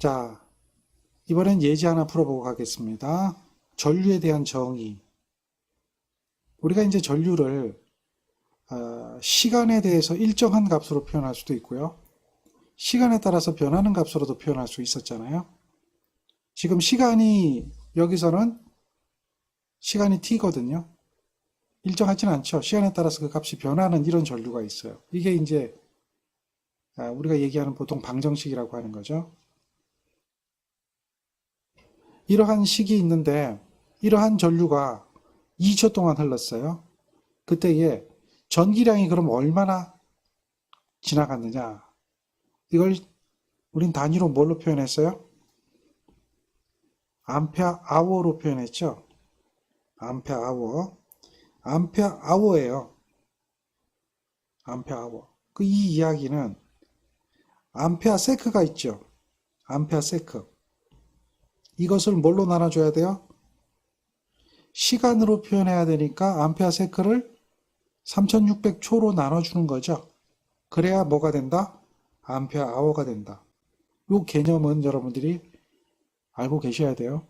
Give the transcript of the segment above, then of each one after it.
자, 이번엔 예제 하나 풀어보고 가겠습니다. 전류에 대한 정의. 우리가 이제 전류를 시간에 대해서 일정한 값으로 표현할 수도 있고요. 시간에 따라서 변하는 값으로도 표현할 수 있었잖아요. 지금 시간이 여기서는 시간이 t거든요. 일정하진 않죠. 시간에 따라서 그 값이 변하는 이런 전류가 있어요. 이게 이제 우리가 얘기하는 보통 방정식이라고 하는 거죠. 이러한 식이 있는데 이러한 전류가 2초 동안 흘렀어요. 그때에 전기량이 그럼 얼마나 지나갔느냐? 이걸 우린 단위로 뭘로 표현했어요? 암페어 아워로 표현했죠. 암페어 아워. 암페어 아워예요. 암페어 아워. 이 이야기는 암페어 세크가 있죠. 암페어 세크. 이것을 뭘로 나눠줘야 돼요? 시간으로 표현해야 되니까 암페어 세크를 3600초로 나눠주는 거죠. 그래야 뭐가 된다? 암페어 아워가 된다. 이 개념은 여러분들이 알고 계셔야 돼요.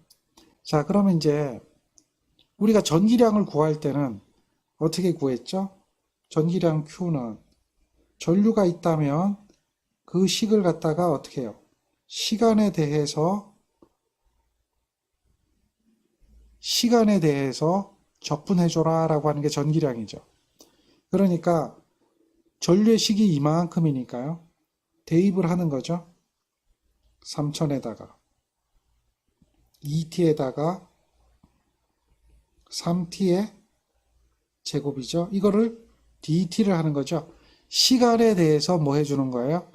자, 그러면 이제 우리가 전기량을 구할 때는 어떻게 구했죠? 전기량 Q는 전류가 있다면 그 식을 갖다가 어떻게 해요? 시간에 대해서 적분해줘라 라고 하는 게 전기량이죠. 그러니까 전류의 식이 이만큼이니까요. 대입을 하는 거죠. 3000에다가 2t에다가 3t의 제곱이죠. 이거를 dt를 하는 거죠. 시간에 대해서 뭐 해주는 거예요?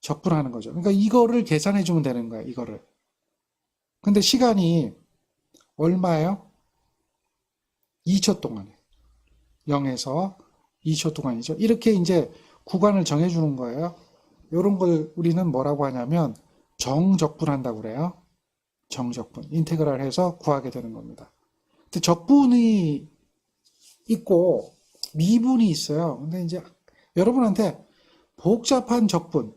적분하는 거죠. 그러니까 이거를 계산해 주면 되는 거예요. 이거를. 근데 시간이 얼마예요? 2초 동안에. 0에서 2초 동안이죠. 이렇게 이제 구간을 정해주는 거예요. 이런 걸 우리는 뭐라고 하냐면 정적분한다고 그래요. 정적분. 인테그랄 해서 구하게 되는 겁니다. 근데 적분이 있고 미분이 있어요. 근데 이제 여러분한테 복잡한 적분,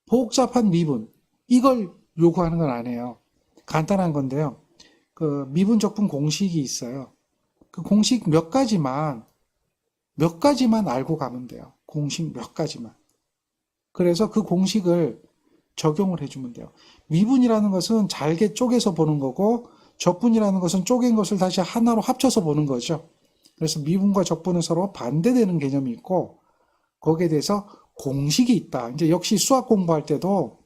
복잡한 미분 이걸 요구하는 건 아니에요. 간단한 건데요. 그 미분 적분 공식이 있어요. 그 공식 몇 가지만 알고 가면 돼요. 공식 몇 가지만. 그래서 그 공식을 적용을 해주면 돼요. 미분이라는 것은 잘게 쪼개서 보는 거고 적분이라는 것은 쪼갠 것을 다시 하나로 합쳐서 보는 거죠. 그래서 미분과 적분은 서로 반대되는 개념이 있고 거기에 대해서 공식이 있다. 이제 역시 수학 공부할 때도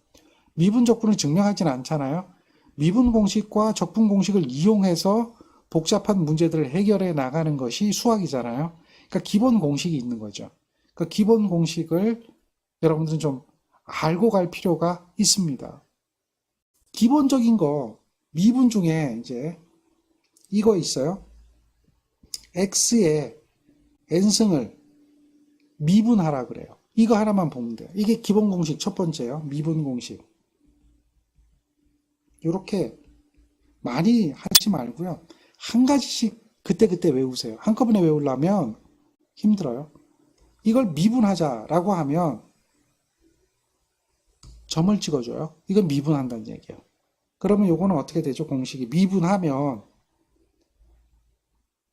미분 적분을 증명하진 않잖아요. 미분 공식과 적분 공식을 이용해서 복잡한 문제들을 해결해 나가는 것이 수학이잖아요. 그러니까 기본 공식이 있는 거죠. 그 기본 공식을 여러분들은 좀 알고 갈 필요가 있습니다. 기본적인 거 미분 중에 이제 이거 있어요. x의 n승을 미분하라 그래요. 이거 하나만 보면 돼요. 이게 기본 공식 첫 번째예요. 미분 공식. 이렇게 많이 하지 말고요. 한 가지씩 그때그때 외우세요. 한꺼번에 외우려면 힘들어요. 이걸 미분하자라고 하면 점을 찍어줘요. 이건 미분한다는 얘기예요. 그러면 요거는 어떻게 되죠? 공식이 미분하면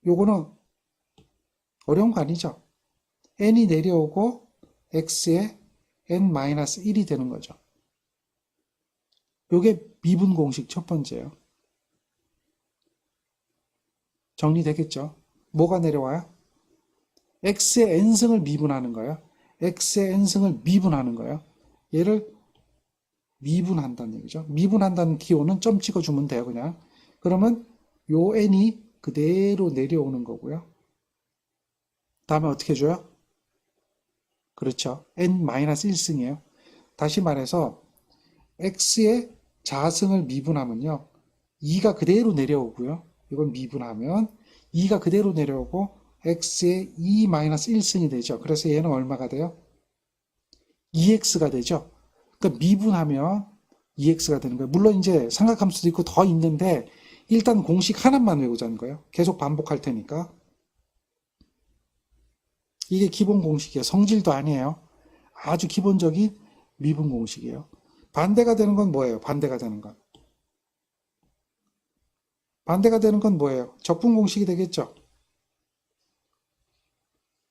요거는 어려운 거 아니죠? n이 내려오고 x에 n-1이 되는 거죠. 요게 미분 공식 첫 번째예요. 정리되겠죠? 뭐가 내려와요? x의 n승을 미분하는 거예요. x의 n승을 미분하는 거예요. 얘를 미분한다는 얘기죠. 미분한다는 기호는 점 찍어주면 돼요, 그냥. 그러면 요 n이 그대로 내려오는 거고요. 다음에 어떻게 해줘요? 그렇죠. n-1승이에요. 다시 말해서 x의 자승을 미분하면요. 2가 그대로 내려오고요. 이건 미분하면 2가 그대로 내려오고 x의 2-1승이 되죠. 그래서 얘는 얼마가 돼요? 2x가 되죠. 그러니까 미분하면 2x가 되는 거예요. 물론 이제 삼각함수도 있고 더 있는데 일단 공식 하나만 외우자는 거예요. 계속 반복할 테니까. 이게 기본 공식이에요. 성질도 아니에요. 아주 기본적인 미분 공식이에요. 반대가 되는 건 뭐예요? 반대가 되는 건. 반대가 되는 건 뭐예요? 적분 공식이 되겠죠?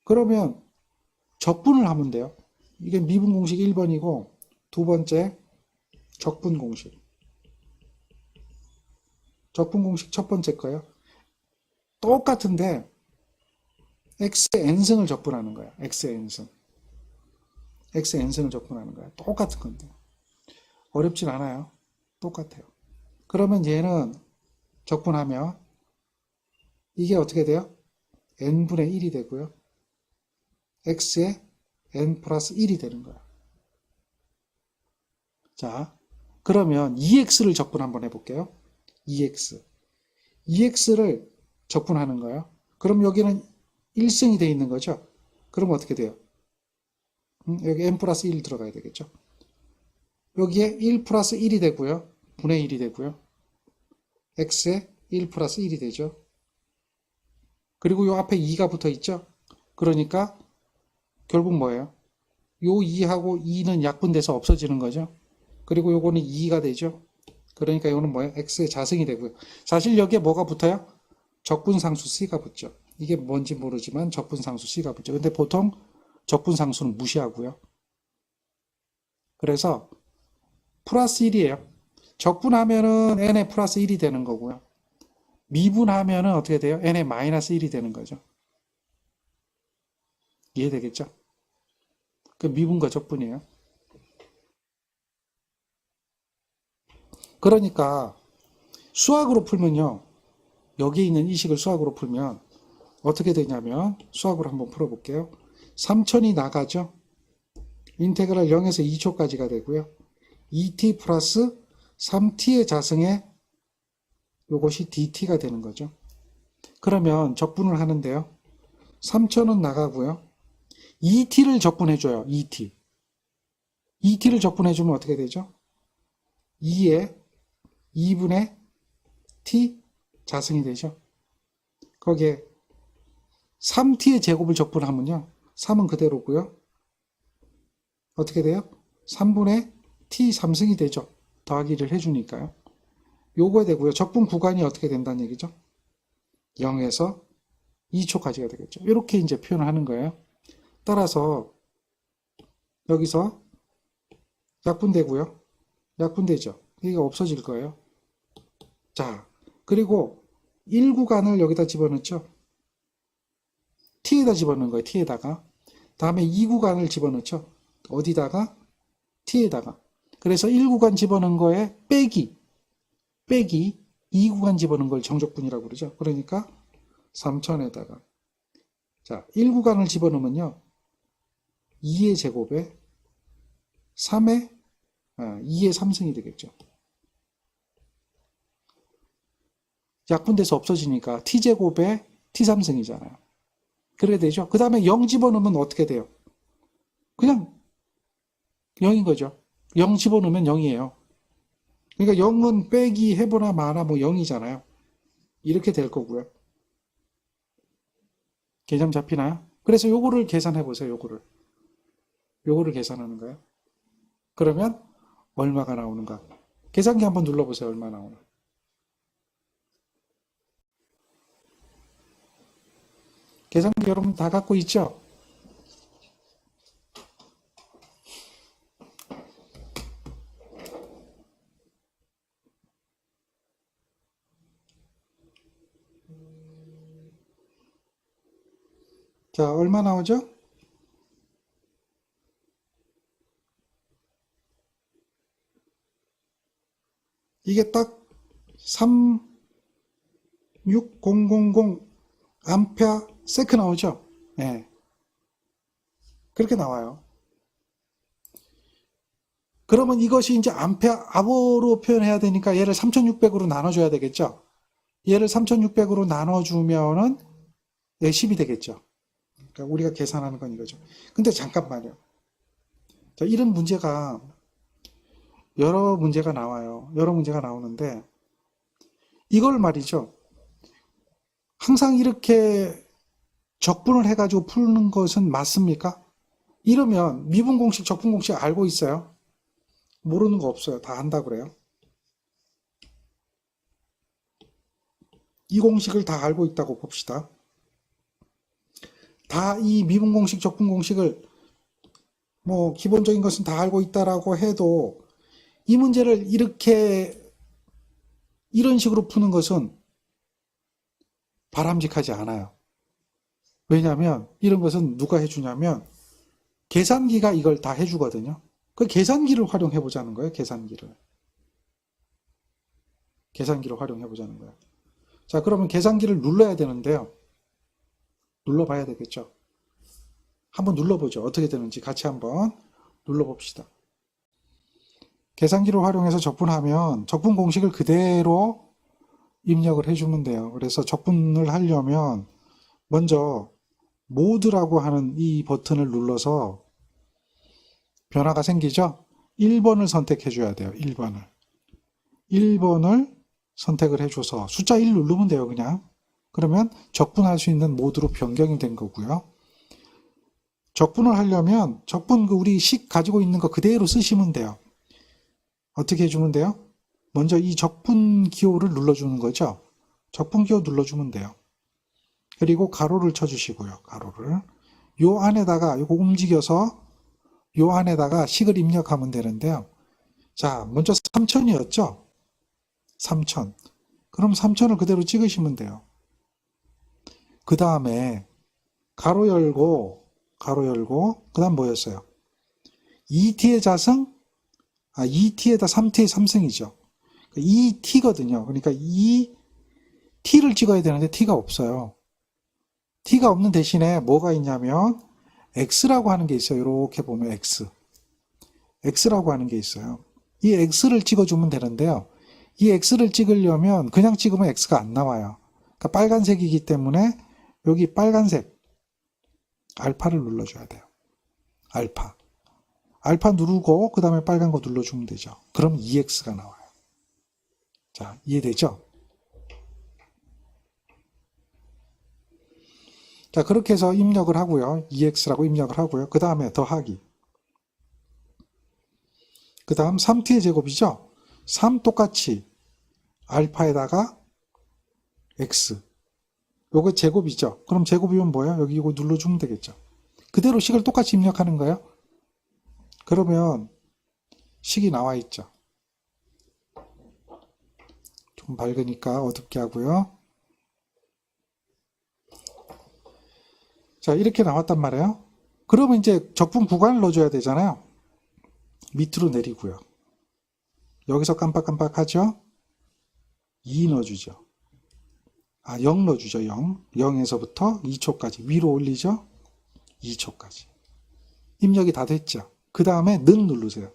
그러면 적분을 하면 돼요. 이게 미분 공식 1번이고 두 번째 적분 공식. 적분 공식 첫 번째 거예요. 똑같은데 x의 n승을 적분하는 거야. x의 n승. x의 n승을 적분하는 거야. 똑같은 건데. 어렵진 않아요. 똑같아요. 그러면 얘는 적분하면 이게 어떻게 돼요? n분의 1이 되고요. x의 n 플러스 1이 되는 거야. 자, 그러면 2x를 적분 한번 해볼게요. 2x. 2x를 적분하는 거예요. 그럼 여기는 1승이 돼 있는 거죠? 그럼 어떻게 돼요? 여기 n 플러스 1 들어가야 되겠죠? 여기에 1 플러스 1이 되고요. 분의 1이 되고요. x에 1 플러스 1이 되죠. 그리고 요 앞에 2가 붙어 있죠? 그러니까 결국 뭐예요? 요 2하고 2는 약분돼서 없어지는 거죠. 그리고 요거는 2가 되죠. 그러니까 이거는 뭐예요? x의 자승이 되고요. 사실 여기에 뭐가 붙어요? 적분상수 c가 붙죠. 이게 뭔지 모르지만 적분상수 c가 붙죠. 근데 보통 적분상수는 무시하고요. 그래서 플러스 1이에요. 적분하면은 n의 플러스 1이 되는 거고요. 미분하면은 어떻게 돼요? n의 마이너스 1이 되는 거죠. 이해되겠죠? 그 미분과 적분이에요. 그러니까 수학으로 풀면요. 여기 있는 이 식을 수학으로 풀면 어떻게 되냐면 수학으로 한번 풀어볼게요. 3천이 나가죠. 인테그랄 0에서 2초까지가 되고요. 2t 플러스 3t의 자승에 이것이 dt가 되는 거죠. 그러면 적분을 하는데요. 3천은 나가고요. 2t를 적분해줘요. 2t. 2t를 적분해주면 어떻게 되죠? 2에 2분의 t 자승이 되죠. 거기에 3t의 제곱을 적분하면요. 3은 그대로고요. 어떻게 돼요? 3분의 t 3승이 되죠. 더하기를 해주니까요. 요거 되고요. 적분 구간이 어떻게 된다는 얘기죠? 0에서 2초까지가 되겠죠. 이렇게 이제 표현을 하는 거예요. 따라서 여기서 약분되고요. 약분되죠. 이게 없어질 거예요. 자, 그리고 1구간을 여기다 집어넣죠. t에다 집어넣는 거예요. t에다가. 다음에 2구간을 집어넣죠. 어디다가? t에다가. 그래서 1구간 집어넣은 거에 빼기 2구간 집어넣은 걸 정적분이라고 그러죠. 그러니까 3천에다가 자 1구간을 집어넣으면요. 2의 제곱에 3의 2의 3승이 되겠죠. 약분돼서 없어지니까 t제곱에 t3승이잖아요. 그래야 되죠. 그 다음에 0 집어넣으면 어떻게 돼요? 그냥 0인 거죠. 0 집어넣으면 0이에요. 그러니까 0은 빼기 해보나 마나 뭐 0이잖아요. 이렇게 될 거고요. 개념 잡히나요? 그래서 요거를 계산해 보세요. 요거를 계산하는 거예요. 그러면 얼마가 나오는가? 계산기 한번 눌러보세요. 얼마 나오나? 계산기 여러분 다 갖고 있죠? 자, 얼마 나오죠? 이게 딱 36000 암페어 세크 나오죠? 예. 그렇게 나와요. 그러면 이것이 이제 암페어 아워로 표현해야 되니까 얘를 3600으로 나눠줘야 되겠죠? 얘를 3600으로 나눠주면은 10이 되겠죠? 그러니까 우리가 계산하는 건 이거죠. 근데 잠깐만요. 자, 이런 문제가 여러 문제가 나와요. 여러 문제가 나오는데 이걸 말이죠. 항상 이렇게 적분을 해가지고 푸는 것은 맞습니까? 이러면 미분 공식, 적분 공식 알고 있어요. 모르는 거 없어요. 다 한다 그래요. 이 공식을 다 알고 있다고 봅시다. 다 이 미분 공식, 적분 공식을 뭐 기본적인 것은 다 알고 있다라고 해도 이 문제를 이런 식으로 푸는 것은 바람직하지 않아요. 왜냐하면 이런 것은 누가 해주냐면 계산기가 이걸 다 해주거든요. 그 계산기를 활용해 보자는 거예요. 계산기를 활용해 보자는 거예요. 자, 그러면 계산기를 눌러야 되는데요. 눌러봐야 되겠죠. 한번 눌러보죠. 어떻게 되는지 같이 한번 눌러봅시다. 계산기를 활용해서 적분하면 적분 공식을 그대로 입력을 해주면 돼요. 그래서 적분을 하려면 먼저 모드라고 하는 이 버튼을 눌러서 변화가 생기죠? 1번을 선택해 줘야 돼요. 1번을. 1번을 선택을 해줘서 숫자 1 누르면 돼요. 그냥. 그러면 적분할 수 있는 모드로 변경이 된 거고요. 적분을 하려면 적분 우리 식 가지고 있는 거 그대로 쓰시면 돼요. 어떻게 해주면 돼요? 먼저 이 적분 기호를 눌러주는 거죠. 적분 기호 눌러주면 돼요. 그리고 가로를 쳐주시고요. 가로를. 요 안에다가 이거 움직여서 요 안에다가 식을 입력하면 되는데요. 자, 먼저 3000이었죠? 3000. 그럼 3000을 그대로 찍으시면 돼요. 그 다음에 가로 열고 그 다음 뭐였어요? 2t의 자승? 2t에다 3t의 3승이죠. 2t거든요. 그러니까 2t를 찍어야 되는데 t가 없어요. t가 없는 대신에 뭐가 있냐면 x라고 하는 게 있어요. 이렇게 보면 x라고 하는 게 있어요. 이 x를 찍어주면 되는데요. 이 x를 찍으려면 그냥 찍으면 x가 안 나와요. 그러니까 빨간색이기 때문에 여기 빨간색 알파를 눌러줘야 돼요. 알파 누르고 그 다음에 빨간 거 눌러주면 되죠. 그럼 EX가 나와요. 자, 이해되죠? 자, 그렇게 해서 입력을 하고요. EX라고 입력을 하고요. 그 다음에 더하기. 그 다음 3t의 제곱이죠? 3 똑같이 알파에다가 X. 요거 제곱이죠? 그럼 제곱이면 뭐예요? 여기 이거 눌러주면 되겠죠? 그대로 식을 똑같이 입력하는 거예요. 그러면 식이 나와 있죠. 좀 밝으니까 어둡게 하고요. 자, 이렇게 나왔단 말이에요. 그러면 이제 적분 구간을 넣어줘야 되잖아요. 밑으로 내리고요. 여기서 깜빡깜빡하죠? 2 넣어주죠. 0 넣어주죠. 0. 0에서부터 2초까지. 위로 올리죠? 2초까지. 입력이 다 됐죠? 그 다음에 는 누르세요.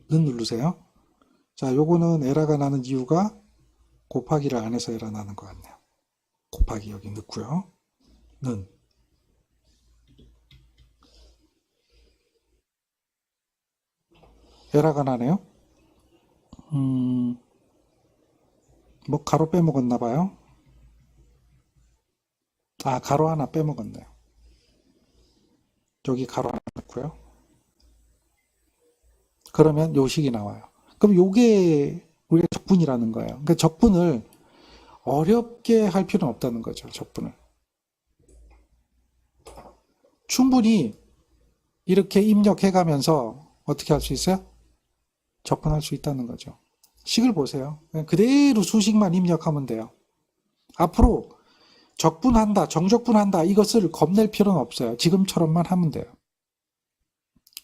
는 누르세요. 자, 요거는 에러가 나는 이유가 곱하기를 안 해서 에러 나는 것 같네요. 곱하기 여기 넣고요. 는. 에러가 나네요. 뭐 가로 빼먹었나 봐요. 가로 하나 빼먹었네요. 여기 가로 하나 넣고요. 그러면 요식이 나와요. 그럼 요게 우리가 적분이라는 거예요. 그러니까 적분을 어렵게 할 필요는 없다는 거죠. 적분을. 충분히 이렇게 입력해가면서 어떻게 할 수 있어요? 적분할 수 있다는 거죠. 식을 보세요. 그냥 그대로 수식만 입력하면 돼요. 앞으로 적분한다, 정적분한다 이것을 겁낼 필요는 없어요. 지금처럼만 하면 돼요.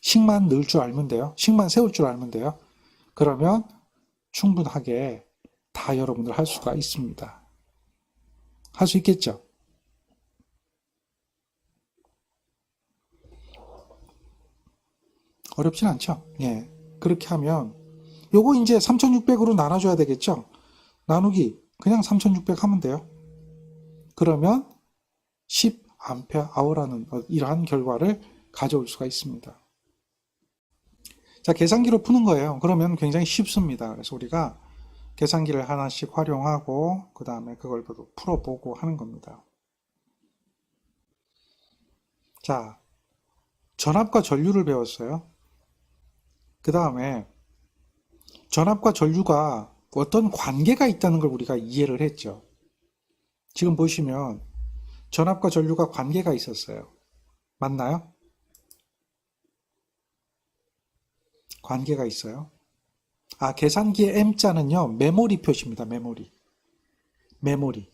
식만 넣을 줄 알면 돼요. 식만 세울 줄 알면 돼요. 그러면 충분하게 다 여러분들 할 수가 있습니다. 할 수 있겠죠? 어렵진 않죠? 예. 그렇게 하면 요거 이제 3600으로 나눠줘야 되겠죠? 나누기 그냥 3600 하면 돼요. 그러면 10Ah라는 이러한 결과를 가져올 수가 있습니다. 자, 계산기로 푸는 거예요. 그러면 굉장히 쉽습니다. 그래서 우리가 계산기를 하나씩 활용하고 그 다음에 그걸 풀어보고 하는 겁니다. 자, 전압과 전류를 배웠어요. 그 다음에 전압과 전류가 어떤 관계가 있다는 걸 우리가 이해를 했죠. 지금 보시면 전압과 전류가 관계가 있었어요. 맞나요? 관계가 있어요. 아, 계산기의 M자는요, 메모리 표시입니다. 메모리. 메모리.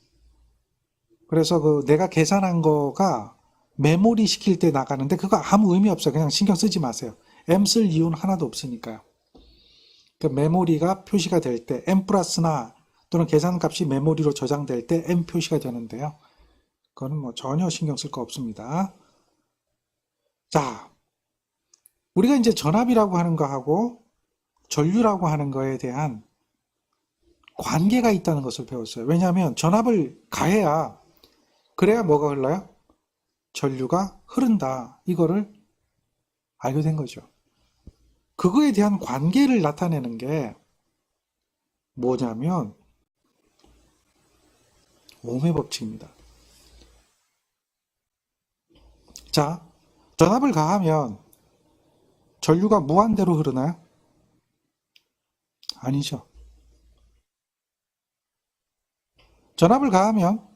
그래서 내가 계산한 거가 메모리 시킬 때 나가는데 그거 아무 의미 없어요. 그냥 신경 쓰지 마세요. M 쓸 이유는 하나도 없으니까요. 그 메모리가 표시가 될 때 M 플러스나 또는 계산값이 메모리로 저장될 때 M 표시가 되는데요. 그거는 뭐 전혀 신경 쓸 거 없습니다. 자, 우리가 이제 전압이라고 하는 거하고 전류라고 하는 거에 대한 관계가 있다는 것을 배웠어요. 왜냐하면 전압을 가해야 그래야 뭐가 흘러요? 전류가 흐른다. 이거를 알게 된 거죠. 그거에 대한 관계를 나타내는 게 뭐냐면 옴의 법칙입니다. 자, 전압을 가하면 전류가 무한대로 흐르나요? 아니죠. 전압을 가하면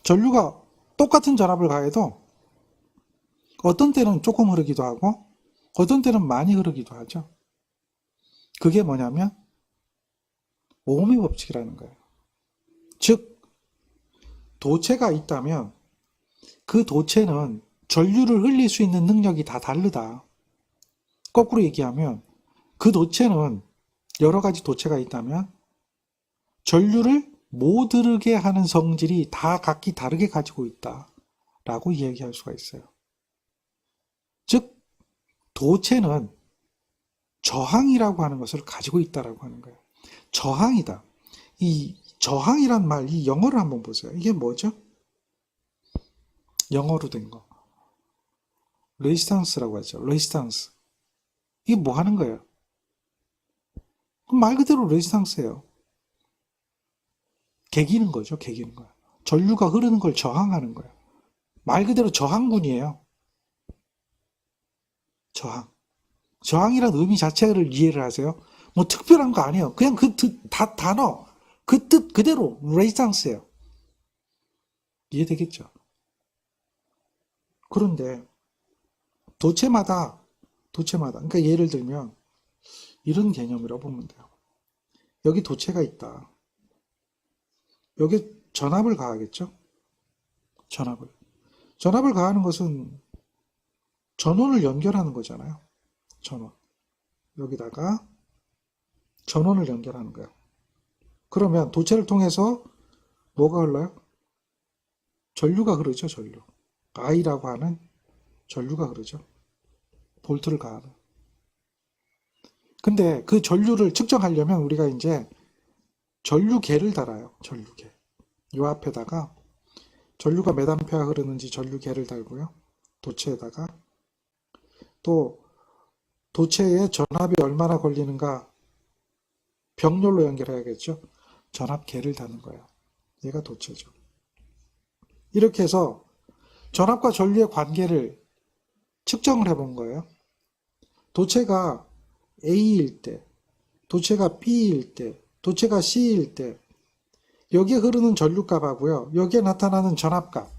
전류가 똑같은 전압을 가해도 어떤 때는 조금 흐르기도 하고 어떤 때는 많이 흐르기도 하죠. 그게 뭐냐면 옴의 법칙이라는 거예요. 즉 도체가 있다면 그 도체는 전류를 흘릴 수 있는 능력이 다 다르다. 거꾸로 얘기하면 그 도체는 여러 가지 도체가 있다면 전류를 못 흐르게 하는 성질이 다 각기 다르게 가지고 있다 라고 이야기할 수가 있어요. 즉 도체는 저항이라고 하는 것을 가지고 있다라고 하는 거예요. 저항이다. 이 저항이란 말, 이 영어를 한번 보세요. 이게 뭐죠? 영어로 된 거. 레지스탕스라고 하죠. 레지스탕스. 이게 뭐 하는 거예요? 말 그대로 레지스탕스예요. 개기는 거죠. 개기는 거예요. 전류가 흐르는 걸 저항하는 거예요. 말 그대로 저항군이에요. 저항. 저항이라는 의미 자체를 이해를 하세요. 뭐 특별한 거 아니에요. 그냥 그 단어, 그 뜻 그대로 레지스탕스예요. 이해되겠죠? 그런데 도체마다 그러니까 예를 들면 이런 개념이라고 보면 돼요. 여기 도체가 있다. 여기 전압을 가하겠죠? 전압을 가하는 것은 전원을 연결하는 거잖아요. 전원. 여기다가 전원을 연결하는 거예요. 그러면 도체를 통해서 뭐가 흘러요? 전류가 흐르죠, 전류. I라고 하는 전류가 흐르죠. 볼트를 가하는. 근데 그 전류를 측정하려면 우리가 이제 전류계를 달아요. 전류계. 요 앞에다가 전류가 몇 암페어 흐르는지 전류계를 달고요. 도체에다가 또 도체에 전압이 얼마나 걸리는가 병렬로 연결해야겠죠. 전압계를 다는 거예요. 얘가 도체죠. 이렇게 해서 전압과 전류의 관계를 측정을 해본 거예요. 도체가 A일 때, 도체가 B일 때, 도체가 C일 때 여기에 흐르는 전류값하고요. 여기에 나타나는 전압값.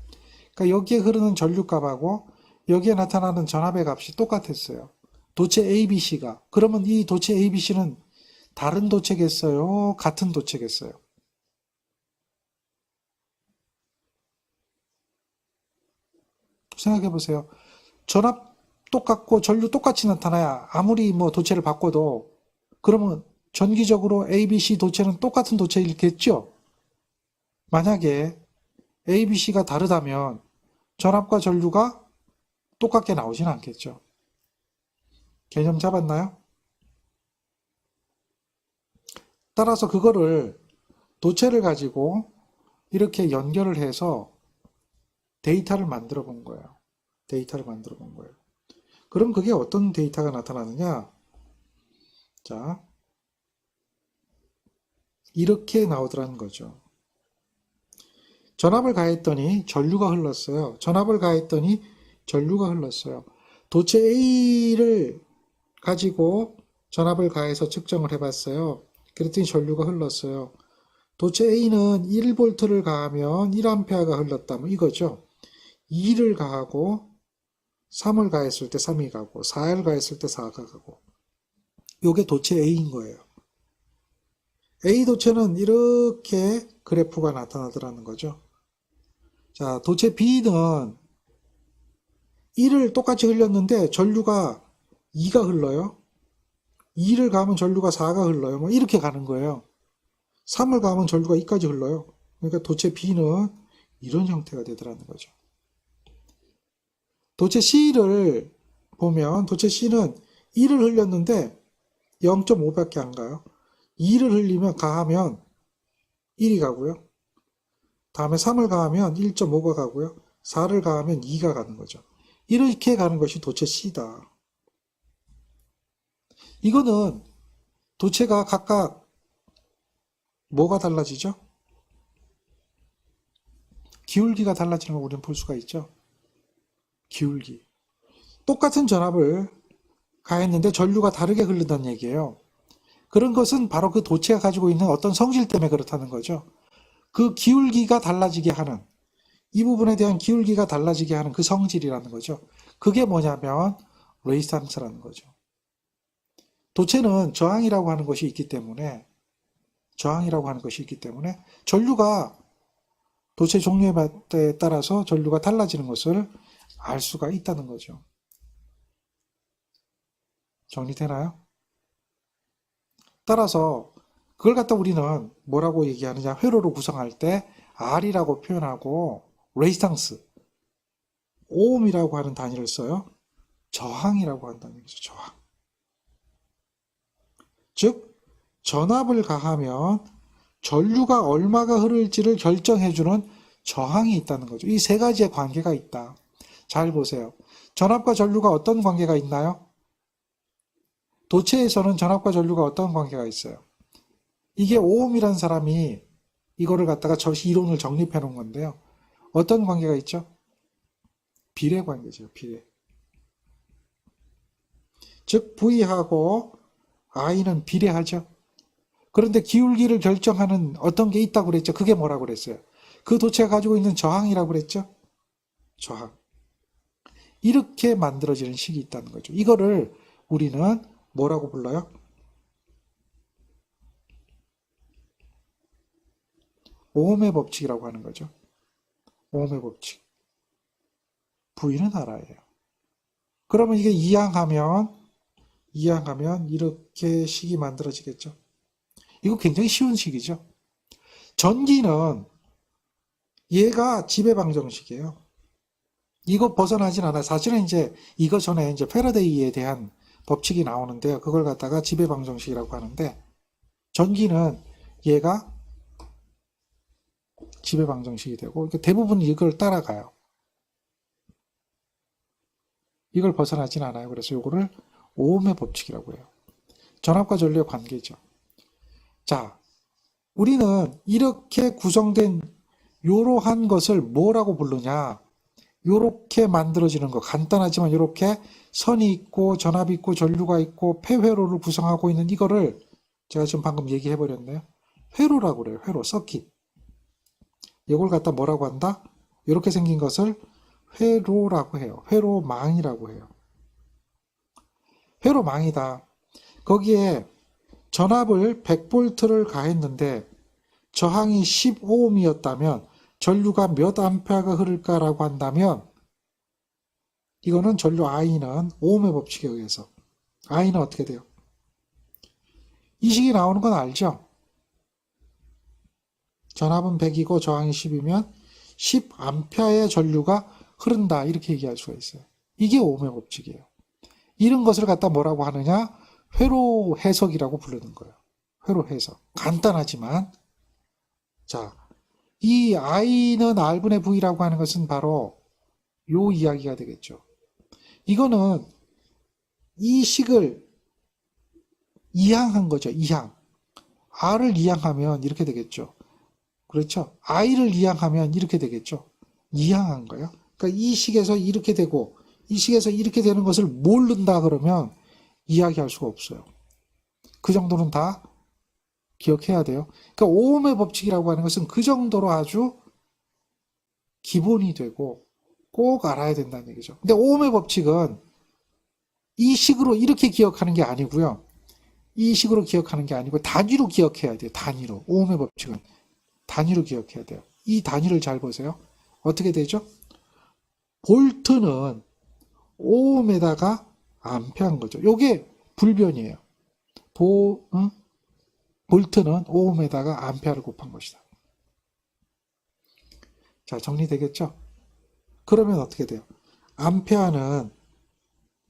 그러니까 여기에 흐르는 전류값하고 여기에 나타나는 전압의 값이 똑같았어요. 도체 ABC가. 그러면 이 도체 ABC는 다른 도체겠어요? 같은 도체겠어요? 생각해 보세요. 전압 똑같고 전류 똑같이 나타나야 아무리 뭐 도체를 바꿔도 그러면 전기적으로 ABC 도체는 똑같은 도체일겠죠? 만약에 ABC가 다르다면 전압과 전류가 똑같게 나오진 않겠죠. 개념 잡았나요? 따라서 그거를 도체를 가지고 이렇게 연결을 해서 데이터를 만들어 본 거예요. 그럼 그게 어떤 데이터가 나타나느냐? 자, 이렇게 나오더라는 거죠. 전압을 가했더니 전류가 흘렀어요. 전압을 가했더니 전류가 흘렀어요. 도체 A를 가지고 전압을 가해서 측정을 해봤어요. 그랬더니 전류가 흘렀어요. 도체 A는 1V를 가하면 1A가 흘렀다. 뭐 이거죠. 2를 가하고 3을 가했을 때 3이 가고 4를 가했을 때 4가 가고 요게 도체 A인 거예요. A 도체는 이렇게 그래프가 나타나더라는 거죠. 자, 도체 B는 1을 똑같이 흘렸는데 전류가 2가 흘러요. 2를 가면 전류가 4가 흘러요. 뭐 이렇게 가는 거예요. 3을 가면 전류가 2까지 흘러요. 그러니까 도체 B는 이런 형태가 되더라는 거죠. 도체 C를 보면 도체 C는 1을 흘렸는데 0.5밖에 안 가요. 2를 흘리면 가하면 1이 가고요. 다음에 3을 가하면 1.5가 가고요. 4를 가하면 2가 가는 거죠. 이렇게 가는 것이 도체 C다. 이거는 도체가 각각 뭐가 달라지죠? 기울기가 달라지는 걸 우리는 볼 수가 있죠. 기울기. 똑같은 전압을 가했는데 전류가 다르게 흐른다는 얘기예요. 그런 것은 바로 그 도체가 가지고 있는 어떤 성질 때문에 그렇다는 거죠. 그 기울기가 달라지게 하는, 이 부분에 대한 기울기가 달라지게 하는 그 성질이라는 거죠. 그게 뭐냐면 레이스탕스라는 거죠. 도체는 저항이라고 하는 것이 있기 때문에 전류가 도체 종류에 따라서 전류가 달라지는 것을 알 수가 있다는 거죠. 정리되나요? 따라서 그걸 갖다 우리는 뭐라고 얘기하느냐, 회로로 구성할 때 R이라고 표현하고 레이스탕스, 오음이라고 하는 단위를 써요. 저항이라고 한다는 얘기죠. 저항. 즉 전압을 가하면 전류가 얼마가 흐를지를 결정해주는 저항이 있다는 거죠. 이 세 가지의 관계가 있다. 잘 보세요. 전압과 전류가 어떤 관계가 있나요? 도체에서는 전압과 전류가 어떤 관계가 있어요? 이게 오음이라는 사람이 이거를 갖다가 이론을 정립해 놓은 건데요. 어떤 관계가 있죠? 비례 관계죠. 비례. 즉 V하고 I는 비례하죠. 그런데 기울기를 결정하는 어떤 게 있다고 그랬죠. 그게 뭐라고 그랬어요? 그 도체가 가지고 있는 저항이라고 그랬죠. 저항. 이렇게 만들어지는 식이 있다는 거죠. 이거를 우리는 뭐라고 불러요? 오음의 법칙이라고 하는 거죠. 오음의 법칙. V는 알아요. 그러면 이게 이항하면 이렇게 식이 만들어지겠죠. 이거 굉장히 쉬운 식이죠. 전기는 얘가 지배방정식이에요. 이거 벗어나진 않아요. 사실은 이제 이거 전에 이제 패러데이에 대한 법칙이 나오는데요. 그걸 갖다가 지배방정식이라고 하는데 전기는 얘가 지배방정식이 되고 대부분 이걸 따라가요. 이걸 벗어나진 않아요. 그래서 이거를 오음의 법칙이라고 해요. 전압과 전류의 관계죠. 자, 우리는 이렇게 구성된 이러한 것을 뭐라고 부르냐? 이렇게 만들어지는 거, 간단하지만 이렇게 선이 있고 전압이 있고 전류가 있고 폐회로를 구성하고 있는 이거를 제가 지금 방금 얘기해 버렸네요. 회로라고 그래요. 회로, 서킷. 이걸 갖다 뭐라고 한다? 이렇게 생긴 것을 회로라고 해요. 회로망이라고 해요. 회로망이다. 거기에 전압을 100V를 가했는데 저항이 15ohm이었다면 전류가 몇 암페어가 흐를까라고 한다면 이거는 전류 I는 오음의 법칙에 의해서 I는 어떻게 돼요? 이 식이 나오는 건 알죠? 전압은 100이고 저항이 10이면 10암페어의 전류가 흐른다 이렇게 얘기할 수가 있어요. 이게 오음의 법칙이에요. 이런 것을 갖다 뭐라고 하느냐? 회로 해석이라고 부르는 거예요. 회로 해석. 간단하지만 자, 이 I는 R분의 V라고 하는 것은 바로 요 이야기가 되겠죠. 이거는 이 식을 이항한 거죠. 이항. R을 이항하면 이렇게 되겠죠. 그렇죠. I를 이항하면 이렇게 되겠죠. 이항한 거예요. 그러니까 이 식에서 이렇게 되고 이 식에서 이렇게 되는 것을 모른다 그러면 이야기할 수가 없어요. 그 정도는 다 기억해야 돼요. 그러니까 오음의 법칙이라고 하는 것은 그 정도로 아주 기본이 되고 꼭 알아야 된다는 얘기죠. 근데 오음의 법칙은 이 식으로 이렇게 기억하는 게 아니고요. 이 식으로 기억하는 게 아니고 단위로 기억해야 돼요. 단위로. 오음의 법칙은 단위로 기억해야 돼요. 이 단위를 잘 보세요. 어떻게 되죠? 볼트는 오음에다가 암페어인 거죠. 요게 불변이에요. 볼트는 오음에다가 암페어를 곱한 것이다. 자, 정리되겠죠? 그러면 어떻게 돼요? 암페어는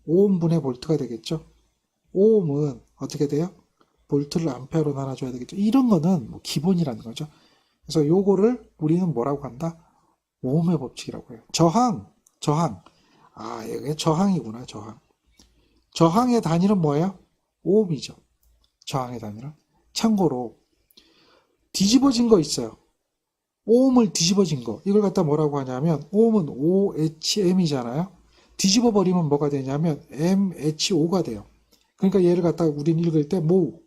오음분의 볼트가 되겠죠? 오음은 어떻게 돼요? 볼트를 암페어로 나눠줘야 되겠죠? 이런 거는 뭐 기본이라는 거죠. 그래서 요거를 우리는 뭐라고 한다? 오음의 법칙이라고 해요. 저항. 아, 이게 저항이구나, 저항. 저항의 단위는 뭐예요? 오음이죠. 저항의 단위는. 참고로 뒤집어진 거 있어요. 오음을 뒤집어진 거. 이걸 갖다 뭐라고 하냐면 오음은 OHM이잖아요. 뒤집어 버리면 뭐가 되냐면 MHO가 돼요. 그러니까 얘를 갖다가 우린 읽을 때 모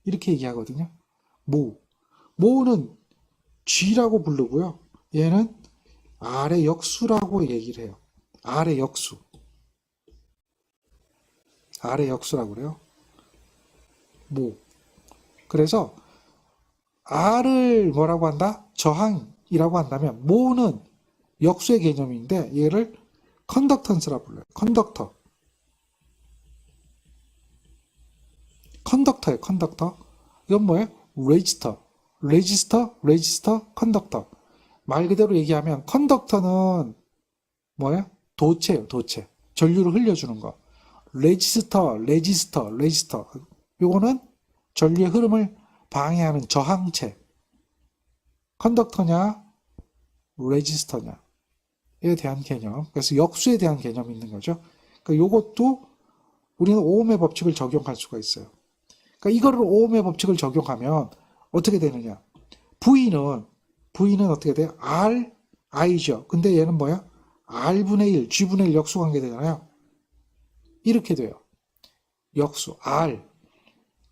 이렇게 얘기하거든요. 모는 G라고 부르고요. 얘는 R의 역수라고 얘기를 해요. R의 역수라고 그래요. 모. 그래서 R을 뭐라고 한다? 저항이라고 한다면 모는 역수의 개념인데 얘를 컨덕턴스라 불러요. 컨덕터예요. 컨덕터. 이건 뭐예요? 레지스터, 컨덕터. 말 그대로 얘기하면 컨덕터는 뭐예요? 도체예요. 도체. 전류를 흘려주는 거. 레지스터. 요거는 전류의 흐름을 방해하는 저항체. 컨덕터냐, 레지스터냐에 대한 개념. 그래서 역수에 대한 개념이 있는 거죠. 그러니까 요것도 우리는 오음의 법칙을 적용할 수가 있어요. 그러니까 이거를 오음의 법칙을 적용하면 어떻게 되느냐? V는 어떻게 돼요? I죠. 근데 얘는 뭐야? R분의 1, G분의 1 역수 관계 되잖아요. 이렇게 돼요. 역수, R.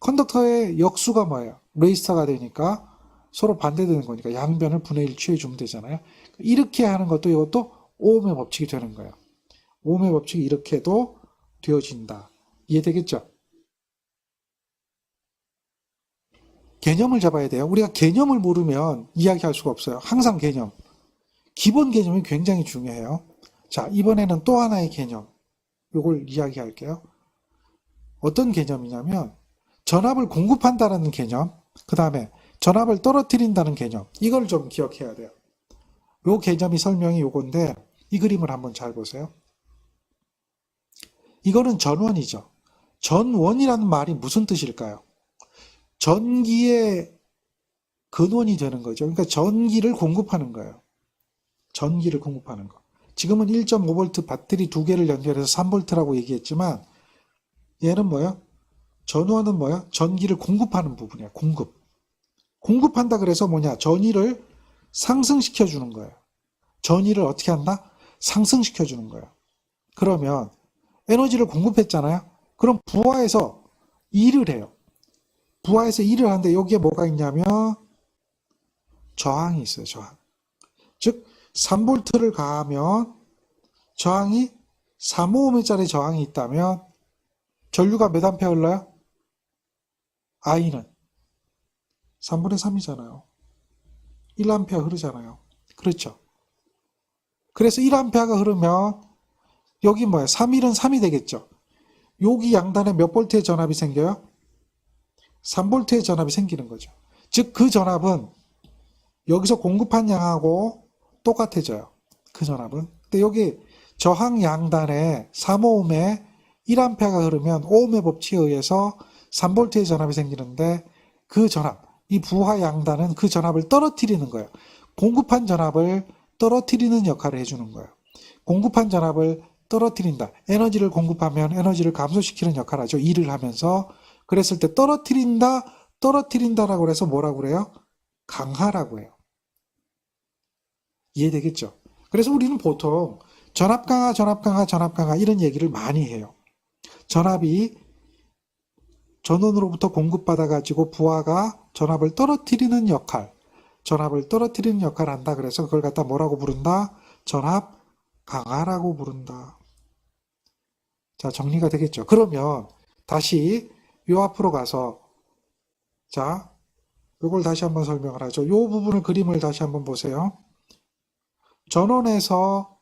컨덕터의 역수가 뭐예요? 레지스터가 되니까 서로 반대되는 거니까 양변을 분의 1 취해주면 되잖아요. 이렇게 하는 것도 이것도 오음의 법칙이 되는 거예요. 오음의 법칙이 이렇게도 되어진다. 이해되겠죠? 개념을 잡아야 돼요. 우리가 개념을 모르면 이야기할 수가 없어요. 항상 개념. 기본 개념이 굉장히 중요해요. 자, 이번에는 또 하나의 개념. 이걸 이야기할게요. 어떤 개념이냐면 전압을 공급한다는 개념, 그 다음에 전압을 떨어뜨린다는 개념. 이걸 좀 기억해야 돼요. 요 개념이 설명이 요건데 이 그림을 한번 잘 보세요. 이거는 전원이죠. 전원이라는 말이 무슨 뜻일까요? 전기의 근원이 되는 거죠. 그러니까 전기를 공급하는 거예요. 전기를 공급하는 거. 지금은 1.5V 배터리 두 개를 연결해서 3V라고 얘기했지만 얘는 뭐야? 전원은 뭐야? 전기를 공급하는 부분이야. 공급한다 그래서 뭐냐? 전위를 상승시켜 주는 거예요. 전위를 어떻게 한다? 상승시켜 주는 거예요. 그러면 에너지를 공급했잖아요. 그럼 부하에서 일을 해요. 부하에서 일을 하는데 여기에 뭐가 있냐면 저항이 있어요. 저항. 즉 3V를 가하면 저항이 3오음짜리 저항이 있다면 전류가 몇 암페어 흘러요? I는 3분의 3이잖아요. 1암페어 흐르잖아요. 그렇죠. 그래서 1암페어가 흐르면 여기 뭐야? 3일은 3이 되겠죠. 여기 양단에 몇 볼트의 전압이 생겨요? 3볼트의 전압이 생기는 거죠. 즉 그 전압은 여기서 공급한 양하고 똑같아져요. 그 전압은. 근데 여기 저항 양단에 3오음에 1암페어가 흐르면 오음의 법칙에 의해서 3볼트의 전압이 생기는데 그 전압, 이 부하 양단은 그 전압을 떨어뜨리는 거예요. 공급한 전압을 떨어뜨리는 역할을 해주는 거예요. 공급한 전압을 떨어뜨린다. 에너지를 공급하면 에너지를 감소시키는 역할을 하죠. 일을 하면서. 그랬을 때 떨어뜨린다라고 해서 뭐라고 그래요? 강하라고 해요. 이해되겠죠? 그래서 우리는 보통 전압 강화 이런 얘기를 많이 해요. 전압이 전원으로부터 공급받아가지고 부하가 전압을 떨어뜨리는 역할, 전압을 떨어뜨리는 역할을 한다. 그래서 그걸 갖다 뭐라고 부른다? 전압 강하라고 부른다. 자, 정리가 되겠죠. 그러면 다시 요 앞으로 가서 자, 요걸 다시 한번 설명을 하죠. 요 부분을 그림을 다시 한번 보세요. 전원에서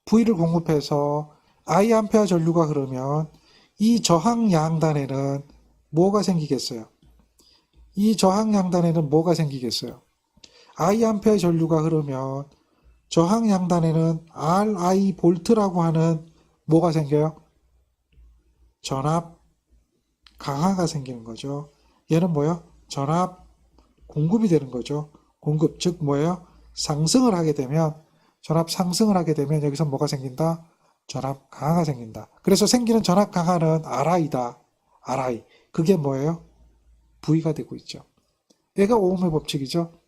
V를 공급해서 I암페어 전류가 흐르면 이 저항 양단에는 뭐가 생기겠어요? 이 저항 양단에는 뭐가 생기겠어요? I암페어 전류가 흐르면 저항 양단에는 RI 볼트라고 하는 뭐가 생겨요? 전압 강하가 생기는 거죠. 얘는 뭐예요? 전압 공급이 되는 거죠. 공급, 즉 뭐예요? 상승을 하게 되면, 전압 상승을 하게 되면 여기서 뭐가 생긴다? 전압 강하가 생긴다. 그래서 생기는 전압 강하는 RI다. RI. 그게 뭐예요? V가 되고 있죠. 얘가 오음의 법칙이죠.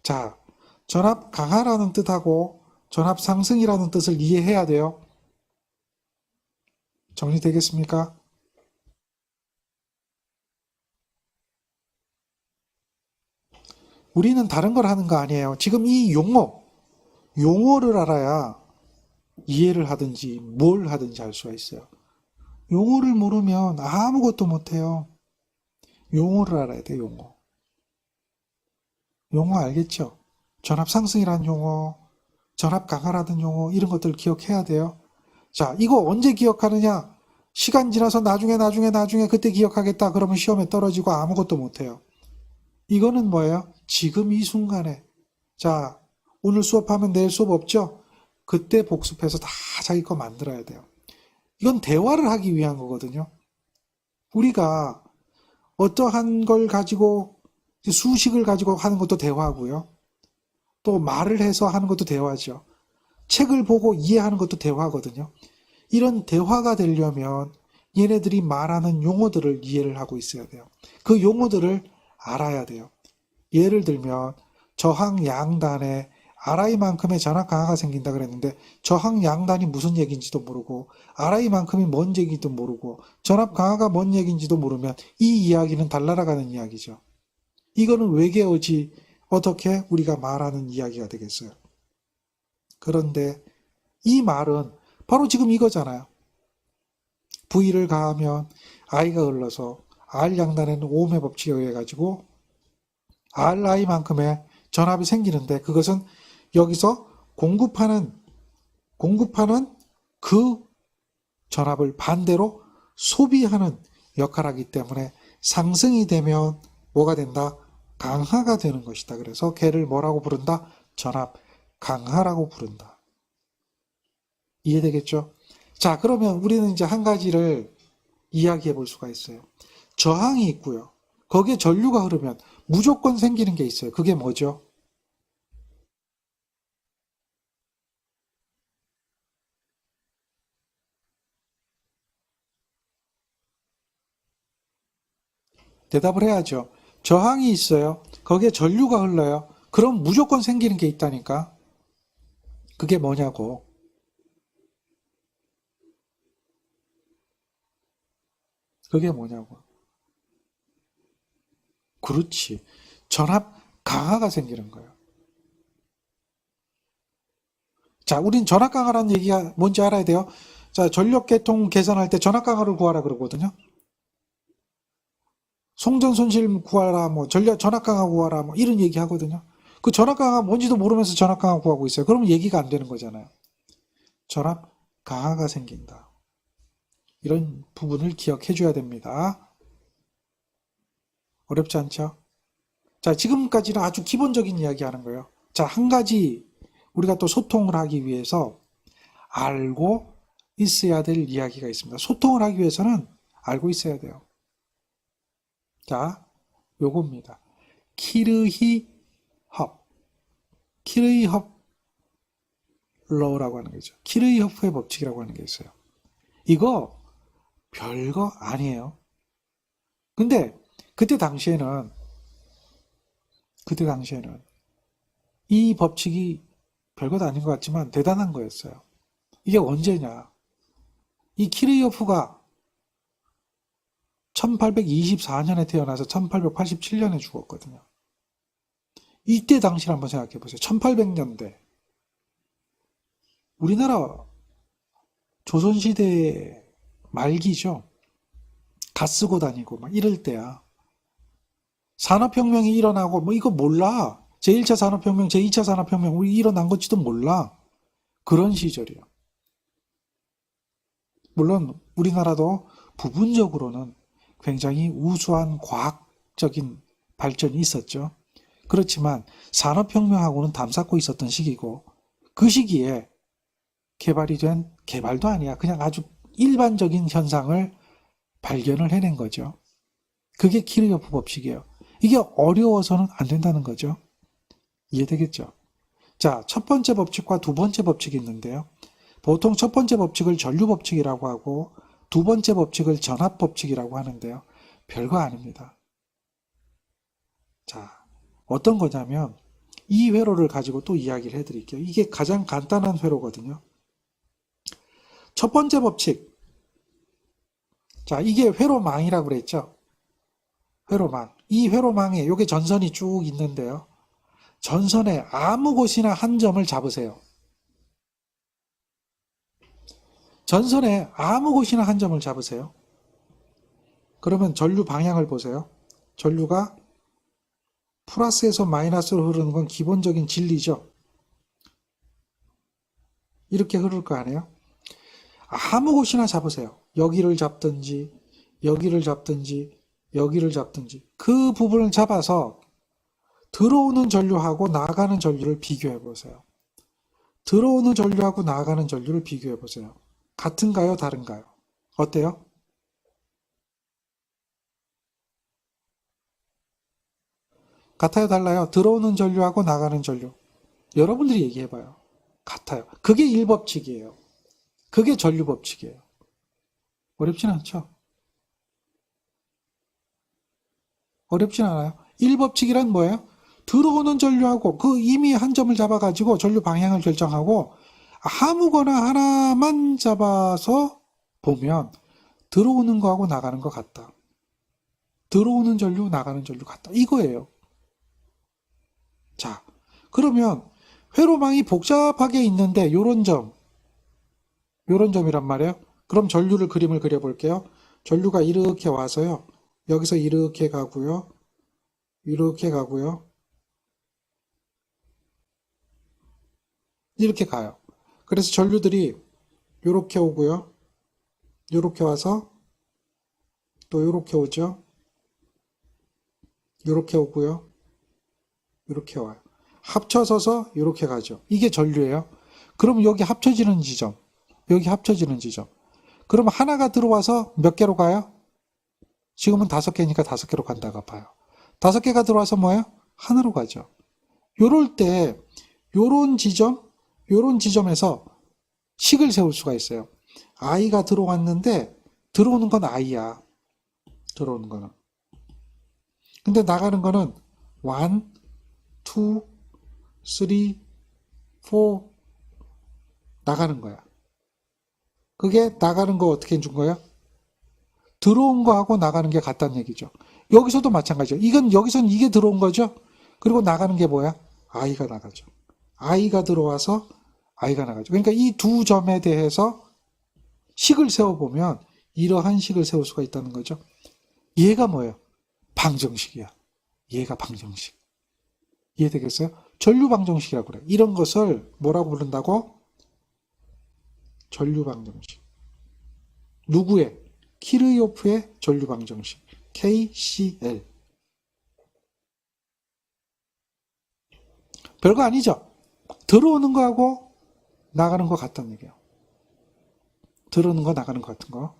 자, 전압 강하라는 뜻하고 전압 상승이라는 뜻을 이해해야 돼요. 정리되겠습니까? 우리는 다른 걸 하는 거 아니에요. 지금 이 용어를 알아야 이해를 하든지 뭘 하든지 할 수가 있어요. 용어를 모르면 아무것도 못해요. 용어를 알아야 돼, 용어. 용어 알겠죠? 전압 상승이라는 용어, 전압 강하라는 용어, 이런 것들 기억해야 돼요. 자, 이거 언제 기억하느냐? 시간 지나서 나중에 그때 기억하겠다. 그러면 시험에 떨어지고 아무것도 못해요. 이거는 뭐예요? 지금 이 순간에. 자, 오늘 수업하면 내일 수업 없죠? 그때 복습해서 다 자기 거 만들어야 돼요. 이건 대화를 하기 위한 거거든요. 우리가 어떠한 걸 가지고 수식을 가지고 하는 것도 대화고요. 또 말을 해서 하는 것도 대화죠. 책을 보고 이해하는 것도 대화거든요. 이런 대화가 되려면 얘네들이 말하는 용어들을 이해를 하고 있어야 돼요. 그 용어들을 알아야 돼요. 예를 들면 저항 양단에 RI만큼의 전압 강하가 생긴다 그랬는데 저항 양단이 무슨 얘기인지도 모르고 RI만큼이 뭔 얘기인지도 모르고 전압 강하가 뭔 얘기인지도 모르면 이 이야기는 달날아가는 이야기죠. 이거는 외계어지 어떻게 우리가 말하는 이야기가 되겠어요. 그런데 이 말은 바로 지금 이거잖아요. V를 가하면 I가 흘러서 R 양단에는 오음의 법칙에 의해 가지고 RI만큼의 전압이 생기는데 그것은 여기서 공급하는 그 전압을 반대로 소비하는 역할을 하기 때문에 상승이 되면 뭐가 된다? 강하가 되는 것이다. 그래서 걔를 뭐라고 부른다? 전압 강하라고 부른다. 이해되겠죠? 자, 그러면 우리는 이제 한 가지를 이야기해 볼 수가 있어요. 저항이 있고요. 거기에 전류가 흐르면 무조건 생기는 게 있어요. 그게 뭐죠? 대답을 해야죠. 저항이 있어요. 거기에 전류가 흘러요. 그럼 무조건 생기는 게 있다니까. 그게 뭐냐고. 그게 뭐냐고. 그렇지. 전압 강화가 생기는 거예요. 자, 우린 전압 강화라는 얘기가 뭔지 알아야 돼요. 자, 전력계통 계산할 때 전압 강화를 구하라 그러거든요. 송전 손실 구하라, 뭐 전압 강화 구하라, 뭐 이런 얘기 하거든요. 그 전압 강화 뭔지도 모르면서 전압 강화 구하고 있어요. 그러면 얘기가 안 되는 거잖아요. 전압 강화가 생긴다. 이런 부분을 기억해 줘야 됩니다. 어렵지 않죠? 자, 지금까지는 아주 기본적인 이야기 하는 거예요. 자, 한 가지 우리가 또 소통을 하기 위해서 알고 있어야 될 이야기가 있습니다. 소통을 하기 위해서는 알고 있어야 돼요. 자, 요겁니다. 키르히헙. 키르히헙 러라고 하는 거죠. 키르히헙의 법칙이라고 하는 게 있어요. 이거 별거 아니에요. 근데 그때 당시에는 이 법칙이 별것 아닌 것 같지만 대단한 거였어요. 이게 언제냐? 이 키르히헙가 1824년에 태어나서 1887년에 죽었거든요. 이때 당시를 한번 생각해 보세요. 1800년대. 우리나라 조선시대 말기죠. 갓 쓰고 다니고 막 이럴 때야. 산업혁명이 일어나고 뭐 이거 몰라. 제1차 산업혁명, 제2차 산업혁명 우리 일어난 건지도 몰라. 그런 시절이요. 물론 우리나라도 부분적으로는 굉장히 우수한 과학적인 발전이 있었죠. 그렇지만 산업혁명하고는 담쌓고 있었던 시기고 그 시기에 개발이 된, 개발도 아니야. 그냥 아주 일반적인 현상을 발견을 해낸 거죠. 그게 키르요프 법칙이에요. 이게 어려워서는 안 된다는 거죠. 이해되겠죠? 자, 첫 번째 법칙과 두 번째 법칙이 있는데요. 보통 첫 번째 법칙을 전류법칙이라고 하고 두 번째 법칙을 전압법칙이라고 하는데요. 별거 아닙니다. 자, 어떤 거냐면 이 회로를 가지고 또 이야기를 해드릴게요. 이게 가장 간단한 회로거든요. 첫 번째 법칙. 자, 이게 회로망이라고 그랬죠. 회로망. 이 회로망에 요게 전선이 쭉 있는데요. 전선에 아무 곳이나 한 점을 잡으세요. 전선에 아무 곳이나 한 점을 잡으세요. 그러면 전류 방향을 보세요. 전류가 플러스에서 마이너스로 흐르는 건 기본적인 진리죠. 이렇게 흐를 거 아니에요? 아무 곳이나 잡으세요. 여기를 잡든지 여기를 잡든지 여기를 잡든지 그 부분을 잡아서 들어오는 전류하고 나가는 전류를 비교해 보세요. 들어오는 전류하고 나가는 전류를 비교해 보세요. 같은가요? 다른가요? 어때요? 같아요? 달라요? 들어오는 전류하고 나가는 전류. 여러분들이 얘기해봐요. 같아요. 그게 1법칙이에요. 그게 전류법칙이에요. 어렵진 않죠? 어렵진 않아요. 1법칙이란 뭐예요? 들어오는 전류하고 그 이미 한 점을 잡아가지고 전류 방향을 결정하고 아무거나 하나만 잡아서 보면 들어오는 거하고 나가는 거 같다. 들어오는 전류, 나가는 전류 같다. 이거예요. 자, 그러면 회로망이 복잡하게 있는데 요런 점이란 말이에요. 그럼 전류를 그림을 그려볼게요. 전류가 이렇게 와서요. 여기서 이렇게 가고요. 이렇게 가고요. 이렇게 가요. 그래서 전류들이 이렇게 오고요. 이렇게 와서 또 이렇게 오죠. 이렇게 오고요. 이렇게 와요. 합쳐서서 이렇게 가죠. 이게 전류예요. 그럼 여기 합쳐지는 지점, 여기 합쳐지는 지점. 그럼 하나가 들어와서 몇 개로 가요? 지금은 5개니까 5개로 간다고 봐요. 5개가 들어와서 뭐예요? 하나로 가죠. 요럴 때 요런 지점에서 식을 세울 수가 있어요. I가 들어왔는데 들어오는 건 I야. 들어오는 거는. 근데 나가는 거는 1, 2, 3, 4 나가는 거야. 그게 나가는 거 어떻게 해준 거야? 들어온 거하고 나가는 게 같다는 얘기죠. 여기서도 마찬가지죠. 이건 여기서는 이게 들어온 거죠. 그리고 나가는 게 뭐야? I가 나가죠. I가 들어와서 I가 나가죠. 그러니까 이 두 점에 대해서 식을 세워보면 이러한 식을 세울 수가 있다는 거죠. 얘가 뭐예요? 방정식이야. 얘가 방정식. 이해되겠어요? 전류방정식이라고 그래요. 이런 것을 뭐라고 부른다고? 전류방정식. 누구의? 키르요프의 전류방정식. KCL. 별거 아니죠? 들어오는 거하고 나가는 거 같다는 얘기예요. 들어오는 거 나가는 거 같은 거.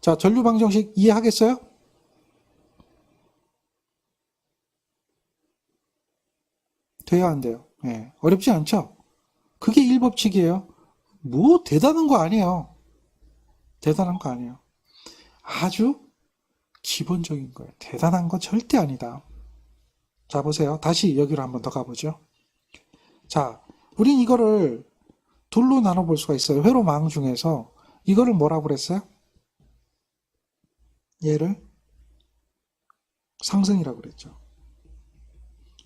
자, 전류방정식 이해하겠어요? 돼야 안 돼요. 예, 어렵지 않죠? 그게 1법칙이에요. 뭐 대단한 거 아니에요. 대단한 거 아니에요. 아주 기본적인 거예요. 대단한 거 절대 아니다. 자, 보세요. 다시 여기로 한번 더 가보죠. 자, 우린 이거를 둘로 나눠볼 수가 있어요. 회로망 중에서 이거를 뭐라고 그랬어요? 얘를 상승이라고 그랬죠.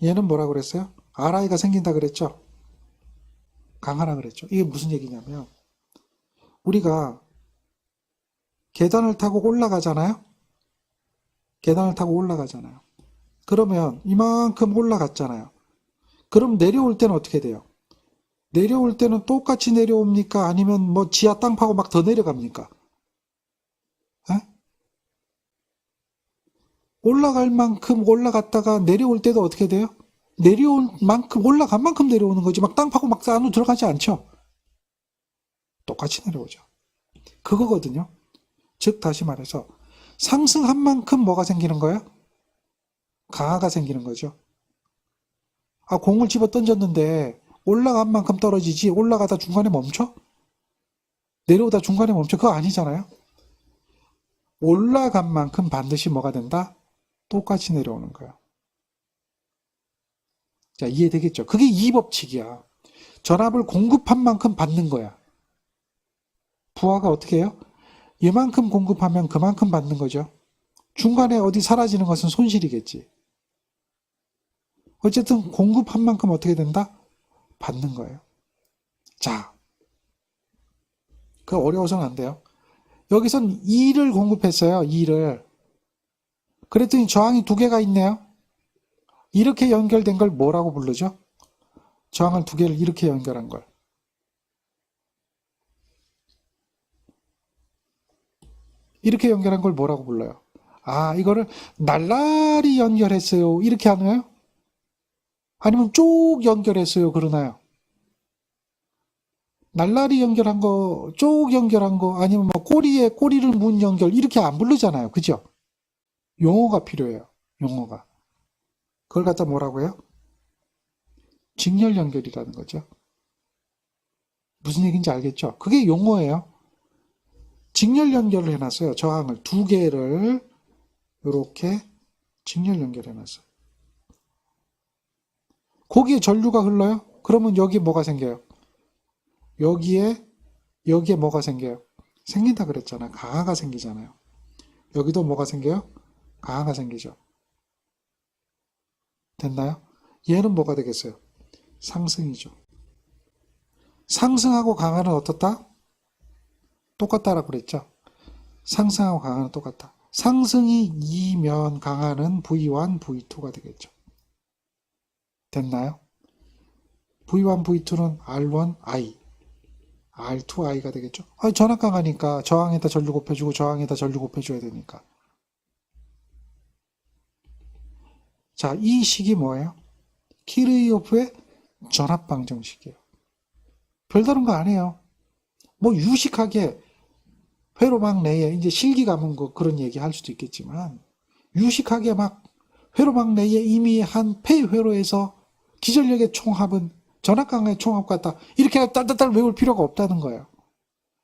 얘는 뭐라고 그랬어요? RI가 생긴다 그랬죠? 강하라 그랬죠. 이게 무슨 얘기냐면 우리가 계단을 타고 올라가잖아요. 계단을 타고 올라가잖아요. 그러면 이만큼 올라갔잖아요. 그럼 내려올 때는 어떻게 돼요? 내려올 때는 똑같이 내려옵니까? 아니면 뭐 지하 땅 파고 막 더 내려갑니까? 에? 올라갈 만큼 올라갔다가 내려올 때도 어떻게 돼요? 내려올 만큼 올라간 만큼 내려오는 거지. 막 땅 파고 막 안으로 들어가지 않죠. 똑같이 내려오죠. 그거거든요. 즉 다시 말해서 상승한 만큼 뭐가 생기는 거예요? 강화가 생기는 거죠. 아, 공을 집어 던졌는데 올라간 만큼 떨어지지 올라가다 중간에 멈춰? 내려오다 중간에 멈춰? 그거 아니잖아요. 올라간 만큼 반드시 뭐가 된다? 똑같이 내려오는 거예요. 자, 이해되겠죠? 그게 이 법칙이야. 전압을 공급한 만큼 받는 거야. 부하가 어떻게 해요? 이만큼 공급하면 그만큼 받는 거죠. 중간에 어디 사라지는 것은 손실이겠지. 어쨌든 공급한 만큼 어떻게 된다? 받는 거예요. 자, 그 어려워서는 안 돼요. 여기선 2를 공급했어요. 2를. 그랬더니 저항이 두 개가 있네요. 이렇게 연결된 걸 뭐라고 부르죠? 저항을 두 개를 이렇게 연결한 걸. 이렇게 연결한 걸 뭐라고 불러요? 아, 이거를 날라리 연결했어요. 이렇게 하나요? 아니면 쭉 연결했어요. 그러나요? 날라리 연결한 거, 쭉 연결한 거, 아니면 뭐 꼬리에 꼬리를 문 연결, 이렇게 안 부르잖아요. 그죠? 용어가 필요해요. 용어가. 그걸 갖다 뭐라고 해요? 직렬 연결이라는 거죠. 무슨 얘기인지 알겠죠? 그게 용어예요. 직렬 연결을 해놨어요. 저항을 두 개를 이렇게 직렬 연결해놨어요. 거기에 전류가 흘러요? 그러면 여기 뭐가 생겨요? 여기에 뭐가 생겨요? 생긴다 그랬잖아. 강화가 생기잖아요. 여기도 뭐가 생겨요? 강화가 생기죠. 됐나요? 얘는 뭐가 되겠어요? 상승이죠. 상승하고 강화는 어떻다? 똑같다라고 그랬죠. 상승하고 강화는 똑같다. 상승이 2면 강화는 V1, V2가 되겠죠. 됐나요? V1, V2는 R1, I, R2, I가 되겠죠. 아, 전압 강하니까 저항에다 전류 곱해주고 저항에다 전류 곱해줘야 되니까. 자, 이 식이 뭐예요? 키르이호프의 전압 방정식이에요. 별다른 거 아니에요. 뭐 유식하게 회로막 내에 이제 실기 가면 그런 얘기 할 수도 있겠지만 유식하게 막 회로막 내에 이미 한 폐회로에서 기전력의 총합은 전압 강의 총합 같다. 이렇게 딸딸딸 외울 필요가 없다는 거예요.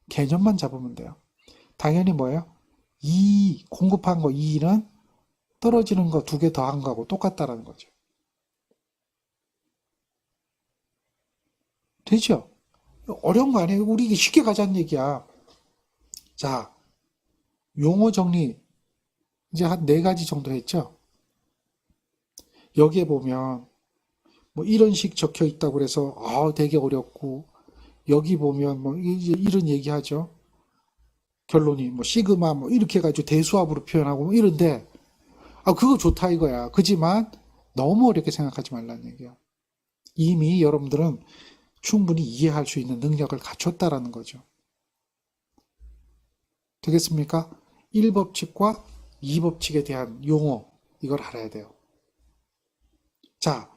개념만 잡으면 돼요. 당연히 뭐예요? 공급한 거 2는 떨어지는 거 두 개 더한 거하고 똑같다라는 거죠. 되죠? 어려운 거 아니에요. 우리 쉽게 가자는 얘기야. 자, 용어 정리 이제 한 네 가지 정도 했죠? 여기에 보면 뭐 이런 식 적혀 있다고 그래서 되게 어렵고 여기 보면 뭐 이제 이런 얘기 하죠. 결론이 뭐 시그마 뭐 이렇게 해가지고 대수압으로 표현하고 뭐 이런데 그거 좋다 이거야. 그지만 너무 어렵게 생각하지 말라는 얘기야. 이미 여러분들은 충분히 이해할 수 있는 능력을 갖췄다라는 거죠. 되겠습니까? 1법칙과 2법칙에 대한 용어 이걸 알아야 돼요. 자,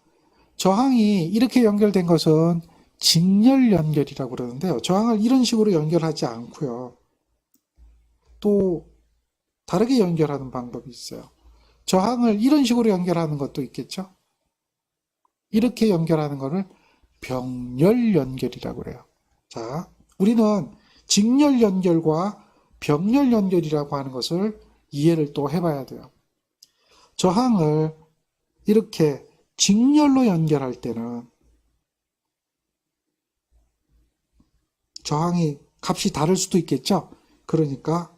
저항이 이렇게 연결된 것은 직렬 연결이라고 그러는데요. 저항을 이런 식으로 연결하지 않고요. 또 다르게 연결하는 방법이 있어요. 저항을 이런 식으로 연결하는 것도 있겠죠. 이렇게 연결하는 것을 병렬 연결이라고 그래요. 자, 우리는 직렬 연결과 병렬 연결이라고 하는 것을 이해를 또 해봐야 돼요. 저항을 이렇게 직렬로 연결할 때는 저항이 값이 다를 수도 있겠죠. 그러니까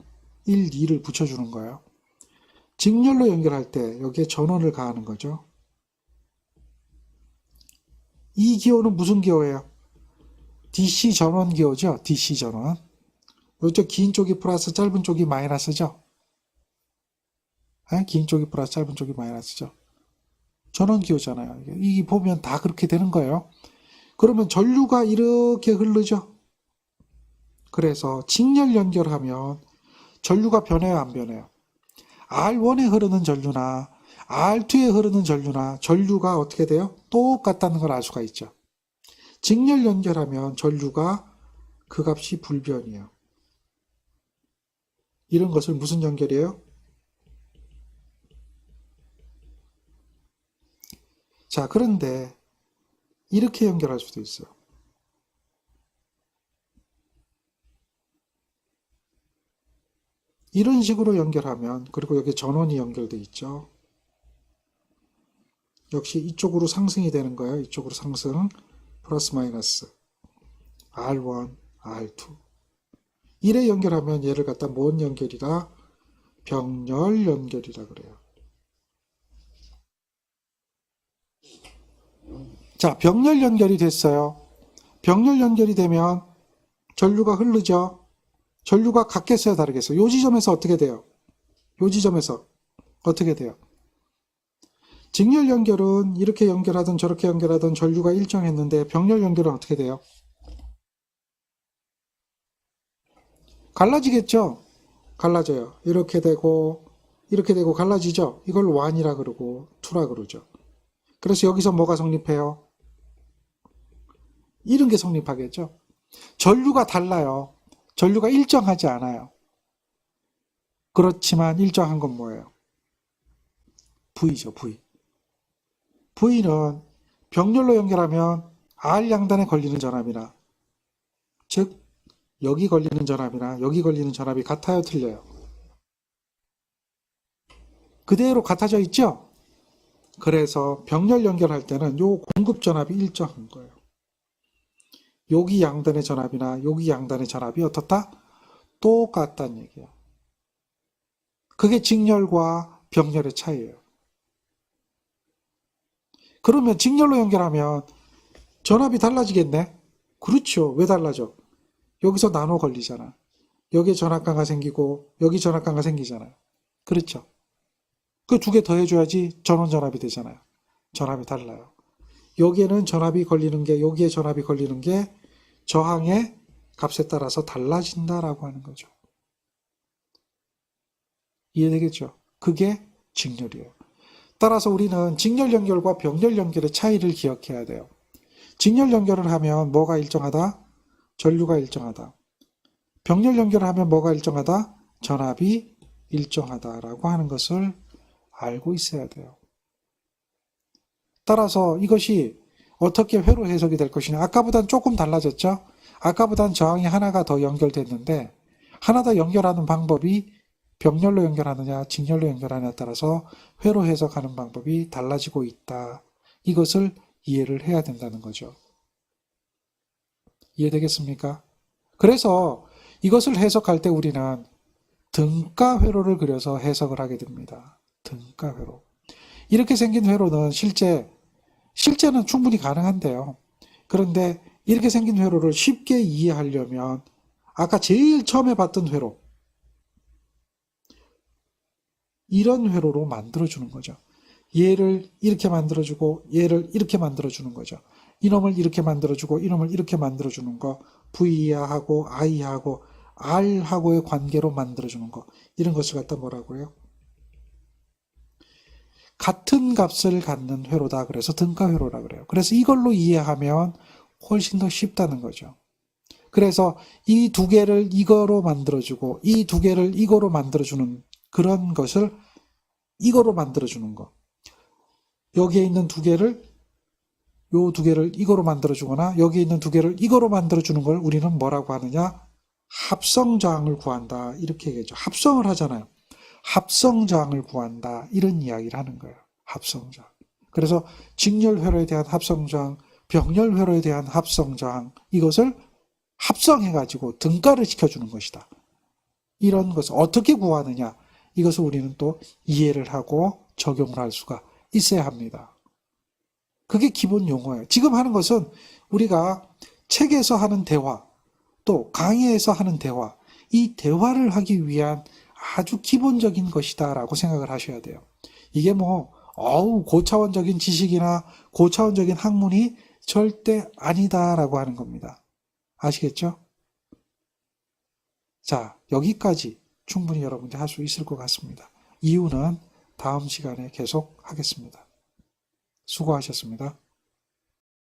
1, 2를 붙여주는 거예요. 직렬로 연결할 때 여기에 전원을 가하는 거죠. 이 기호는 무슨 기호예요? DC 전원 기호죠. DC 전원. 이쪽 긴 쪽이 플러스 짧은 쪽이 마이너스죠. 긴 쪽이 플러스 짧은 쪽이 마이너스죠. 전원 기호잖아요. 이 보면 다 그렇게 되는 거예요. 그러면 전류가 이렇게 흐르죠. 그래서 직렬 연결하면 전류가 변해요, 안 변해요? R1에 흐르는 전류나 R2에 흐르는 전류나 전류가 어떻게 돼요? 똑같다는 걸 알 수가 있죠. 직렬 연결하면 전류가 그 값이 불변이에요. 이런 것을 무슨 연결이에요? 자, 그런데 이렇게 연결할 수도 있어요. 이런 식으로 연결하면, 그리고 여기 전원이 연결돼 있죠. 역시 이쪽으로 상승이 되는 거예요. 이쪽으로 상승, 플러스 마이너스 R1, R2. 이래 연결하면 얘를 갖다 뭔 연결이라? 병렬 연결이라 그래요. 자, 병렬 연결이 됐어요. 병렬 연결이 되면 전류가 흐르죠. 전류가 같겠어요, 다르겠어요? 요 지점에서 어떻게 돼요? 요 지점에서 어떻게 돼요? 직렬 연결은 이렇게 연결하든 저렇게 연결하든 전류가 일정했는데 병렬 연결은 어떻게 돼요? 갈라지겠죠? 갈라져요. 이렇게 되고 갈라지죠? 이걸 1이라 그러고 2라 그러죠. 그래서 여기서 뭐가 성립해요? 이런 게 성립하겠죠? 전류가 달라요. 전류가 일정하지 않아요. 그렇지만 일정한 건 뭐예요? V죠, V. V는 병렬로 연결하면 R 양단에 걸리는 전압이나, 즉 여기 걸리는 전압이나 여기 걸리는 전압이 같아요, 틀려요? 그대로 같아져 있죠? 그래서 병렬 연결할 때는 요 공급 전압이 일정한 거예요. 여기 양단의 전압이나 여기 양단의 전압이 어떻다? 똑같다는 얘기예요. 그게 직렬과 병렬의 차이예요. 그러면 직렬로 연결하면 전압이 달라지겠네? 그렇죠. 왜 달라져? 여기서 나눠 걸리잖아. 여기에 전압가가 생기고 여기 전압가가 생기잖아요. 그렇죠. 그 두 개 더해줘야지 전원 전압이 되잖아요. 전압이 달라요. 여기에는 전압이 걸리는 게, 여기에 전압이 걸리는 게 저항의 값에 따라서 달라진다라고 하는 거죠. 이해되겠죠? 그게 직렬이에요. 따라서 우리는 직렬 연결과 병렬 연결의 차이를 기억해야 돼요. 직렬 연결을 하면 뭐가 일정하다? 전류가 일정하다. 병렬 연결을 하면 뭐가 일정하다? 전압이 일정하다라고 하는 것을 알고 있어야 돼요. 따라서 이것이 어떻게 회로 해석이 될 것이냐. 아까보단 조금 달라졌죠? 아까보단 저항이 하나가 더 연결됐는데 하나 더 연결하는 방법이 병렬로 연결하느냐 직렬로 연결하느냐에 따라서 회로 해석하는 방법이 달라지고 있다. 이것을 이해를 해야 된다는 거죠. 이해되겠습니까? 그래서 이것을 해석할 때 우리는 등가 회로를 그려서 해석을 하게 됩니다. 등가 회로. 이렇게 생긴 회로는 실제는 충분히 가능한데요. 그런데 이렇게 생긴 회로를 쉽게 이해하려면 아까 제일 처음에 봤던 회로, 이런 회로로 만들어주는 거죠. 얘를 이렇게 만들어주고 얘를 이렇게 만들어주는 거죠. 이놈을 이렇게 만들어주고 이놈을 이렇게 만들어주는 거, V하고 I하고 R하고의 관계로 만들어주는 거, 이런 것을 갖다 뭐라고 해요? 같은 값을 갖는 회로다. 그래서 등가회로라 그래요. 그래서 이걸로 이해하면 훨씬 더 쉽다는 거죠. 그래서 이 두 개를 이거로 만들어주고 이 두 개를 이거로 만들어주는 그런 것을 이거로 만들어주는 거. 여기에 있는 두 개를 요 두 개를 이거로 만들어주거나 여기에 있는 두 개를 이거로 만들어주는 걸 우리는 뭐라고 하느냐? 합성저항을 구한다. 이렇게 얘기하죠. 합성을 하잖아요. 합성저항을 구한다. 이런 이야기를 하는 거예요. 합성저항. 그래서 직렬회로에 대한 합성저항, 병렬회로에 대한 합성저항, 이것을 합성해가지고 등가를 시켜주는 것이다. 이런 것을 어떻게 구하느냐? 이것을 우리는 또 이해를 하고 적용을 할 수가 있어야 합니다. 그게 기본 용어예요. 지금 하는 것은 우리가 책에서 하는 대화, 또 강의에서 하는 대화, 이 대화를 하기 위한 아주 기본적인 것이다라고 생각을 하셔야 돼요. 이게 고차원적인 지식이나 고차원적인 학문이 절대 아니다라고 하는 겁니다. 아시겠죠? 자, 여기까지 충분히 여러분들이 할 수 있을 것 같습니다. 이유는 다음 시간에 계속 하겠습니다. 수고하셨습니다.